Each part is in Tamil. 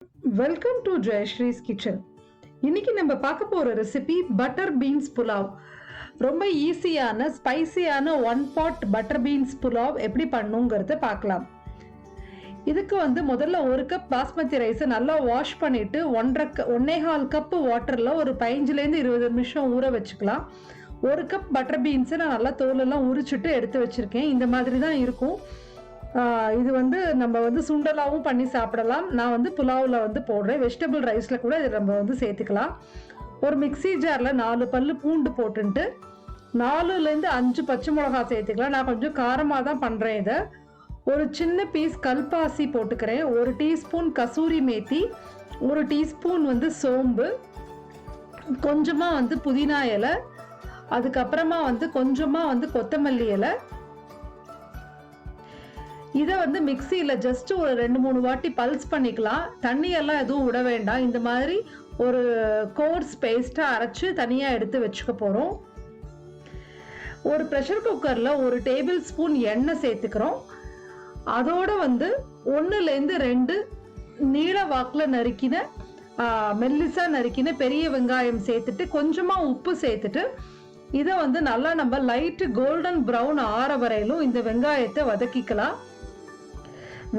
Welcome to Jayasree's kitchen. இன்னைக்கு நம்ம பார்க்க போகிற ரெசிபி பட்டர் பீன்ஸ் புலாவ். ரொம்ப ஈஸியான ஸ்பைசியான one pot butter beans pulao எப்படி பண்ணுங்கிறத பார்க்கலாம். இதுக்கு முதல்ல 1 கப் பாஸ்மதி ரைஸை நல்லா வாஷ் பண்ணிட்டு 1.25 கப்பு வாட்டரில் ஒரு 15லேருந்து 20 நிமிஷம் ஊற வச்சுக்கலாம். 1 கப் பட்டர் பீன்ஸை நான் நல்லா தோலெல்லாம் உரிச்சுட்டு எடுத்து வச்சுருக்கேன். இந்த மாதிரி தான் இருக்கும். இது நம்ம சுண்டலாகவும் பண்ணி சாப்பிடலாம். நான் புலாவில் போடுறேன். வெஜிடபிள் ரைஸில் கூட இதை நம்ம சேர்த்துக்கலாம். ஒரு மிக்சி ஜாரில் 4 பல்லு பூண்டு போட்டுன்ட்டு 4லேருந்து 5 பச்சை மிளகா சேர்த்துக்கலாம். நான் கொஞ்சம் காரமாக தான் பண்ணுறேன். இதை ஒரு சின்ன பீஸ் கல்பாசி போட்டுக்கிறேன். 1 டீஸ்பூன் கசூரி மேத்தி, 1 டீஸ்பூன் சோம்பு, கொஞ்சமாக புதினா இலை, அதுக்கப்புறமா கொஞ்சமாக கொத்தமல்லி இலை. இதை மிக்சியில் ஜஸ்ட் ஒரு 2-3 வாட்டி பல்ஸ் பண்ணிக்கலாம். தண்ணியெல்லாம் எதுவும் விட வேண்டாம். இந்த மாதிரி ஒரு கோர்ஸ் பேஸ்ட்டாக அரைச்சி தனியாக எடுத்து வச்சுக்க போகிறோம். ஒரு ப்ரெஷர் குக்கரில் 1 டேபிள் ஸ்பூன் எண்ணெய் சேர்த்துக்கிறோம். அதோடு 1லேருந்து 2 நீள வாக்கில் நறுக்கின மெல்லிசாக நறுக்கின பெரிய வெங்காயம் சேர்த்துட்டு கொஞ்சமாக உப்பு சேர்த்துட்டு இதை நல்லா நம்ம லைட்டு கோல்டன் ப்ரௌன் ஆற வரையிலும் இந்த வெங்காயத்தை வதக்கிக்கலாம்.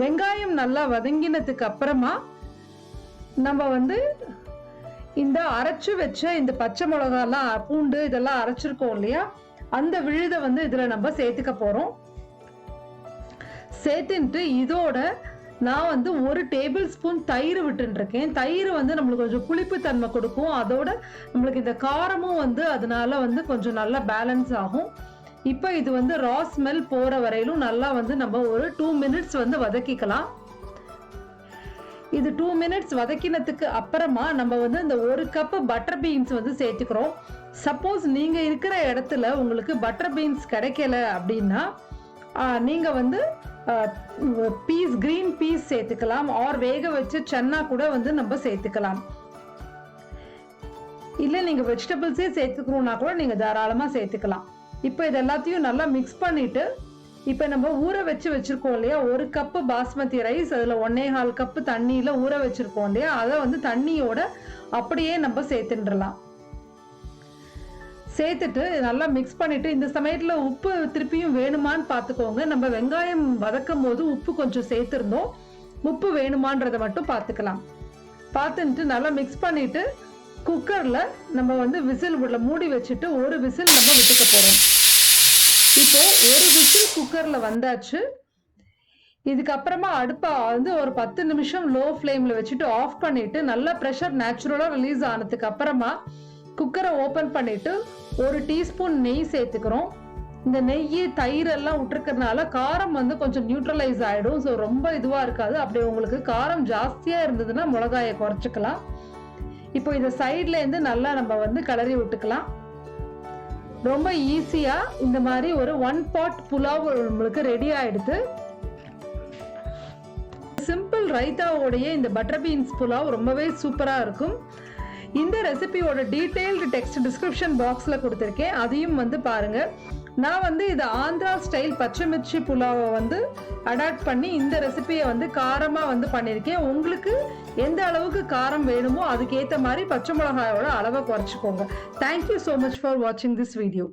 வெங்காயம் நல்லா வதங்கினதுக்கு அப்புறமா நம்ம இந்த அரைச்சு வச்ச இந்த பச்சை மிளகாலாம் பூண்டு இதெல்லாம் அரைச்சிருக்கோம் இல்லையா, அந்த விழுதை இதில் நம்ம சேர்த்துக்க போகிறோம். சேர்த்துட்டு இதோட நான் 1 டேபிள் ஸ்பூன் தயிர் விட்டுருக்கேன். தயிர் நம்மளுக்கு கொஞ்சம் புளிப்பு தன்மை கொடுக்கும். அதோட நம்மளுக்கு இந்த காரமும் அதனால கொஞ்சம் நல்லா பேலன்ஸ் ஆகும். இப்போ இது ரா ஸ்மெல் போகிற வரையிலும் நல்லா நம்ம ஒரு 2 மினிட்ஸ் வதக்கிக்கலாம். இது 2 மினிட்ஸ் வதக்கினதுக்கு அப்புறமா நம்ம இந்த 1 கப்பு பட்டர் பீன்ஸ் சேர்த்துக்கிறோம். சப்போஸ் நீங்கள் இருக்கிற இடத்துல உங்களுக்கு பட்டர் பீன்ஸ் கிடைக்கல அப்படின்னா நீங்கள் கிரீன் பீஸ் சேர்த்துக்கலாம். ஆர் வேக வச்சு சன்னா கூட நம்ம சேர்த்துக்கலாம். இல்லை நீங்கள் வெஜிடபிள்ஸே சேர்த்துக்கணுன்னா கூட நீங்கள் தாராளமாக சேர்த்துக்கலாம். இப்போ இது எல்லாத்தையும் நல்லா மிக்ஸ் பண்ணிட்டு இப்போ நம்ம ஊற வச்சிருக்கோம் இல்லையா, 1 கப்பு பாஸ்மதி ரைஸ், அதில் 1.25 கப்பு தண்ணியில் ஊற வச்சிருக்கோம் இல்லையா, அதை தண்ணியோட அப்படியே நம்ம சேர்த்துடலாம். சேர்த்துட்டு நல்லா மிக்ஸ் பண்ணிட்டு இந்த சமயத்தில் உப்பு திருப்பியும் வேணுமான்னு பார்த்துக்கோங்க. நம்ம வெங்காயம் வதக்கும் போது உப்பு கொஞ்சம் சேர்த்துருந்தோம். உப்பு வேணுமான்றதை மட்டும் பார்த்துக்கலாம். பார்த்துட்டு நல்லா மிக்ஸ் பண்ணிட்டு குக்கரில் நம்ம விசில் மூடி வச்சுட்டு 1 விசில் நம்ம விட்டுக்க போகிறோம். இப்போ 1 விசில் குக்கரில் வந்தாச்சு. இதுக்கப்புறமா அடுப்பை ஒரு 10 நிமிஷம் லோ ஃப்ளேமில் வச்சுட்டு ஆஃப் பண்ணிட்டு நல்லா ப்ரெஷர் நேச்சுரலாக ரிலீஸ் ஆனதுக்கு அப்புறமா குக்கரை ஓப்பன் பண்ணிட்டு 1 டீஸ்பூன் நெய் சேர்த்துக்கிறோம். இந்த நெய் தயிர் எல்லாம் விட்டுருக்கிறதுனால காரம் கொஞ்சம் நியூட்ரலைஸ் ஆகிடும். ஸோ ரொம்ப இதுவாக இருக்காது. அப்படி உங்களுக்கு காரம் ஜாஸ்தியாக இருந்ததுன்னா மிளகாயை குறைச்சிக்கலாம். இப்போ இதை சைட்லேருந்து நல்லா நம்ம கிளறி விட்டுக்கலாம். ரொம்ப ஈஸியாக இந்த மாதிரி ஒரு 1 பாட் புலாவ் நம்மளுக்கு ரெடி ஆகிடுது. சிம்பிள் ரைத்தாவோடைய இந்த பட்டர் பீன்ஸ் புலாவ் ரொம்பவே சூப்பராக இருக்கும். இந்த ரெசிபியோட டீட்டெயில்டு டெக்ஸ்ட் டிஸ்கிரிப்ஷன் பாக்ஸில் கொடுத்துருக்கேன். அதையும் பாருங்கள். நான் இது ஆந்திரா ஸ்டைல் பச்சைமிர்ச்சி புலாவை அடாப்ட் பண்ணி இந்த ரெசிபியை காரமாக பண்ணியிருக்கேன். உங்களுக்கு எந்த அளவுக்கு காரம் வேணுமோ அதுக்கேற்ற மாதிரி பச்சை மிளகாயோட அளவை குறைச்சிக்கோங்க. தேங்க்யூ ஸோ மச் ஃபார் வாட்சிங் திஸ் வீடியோ.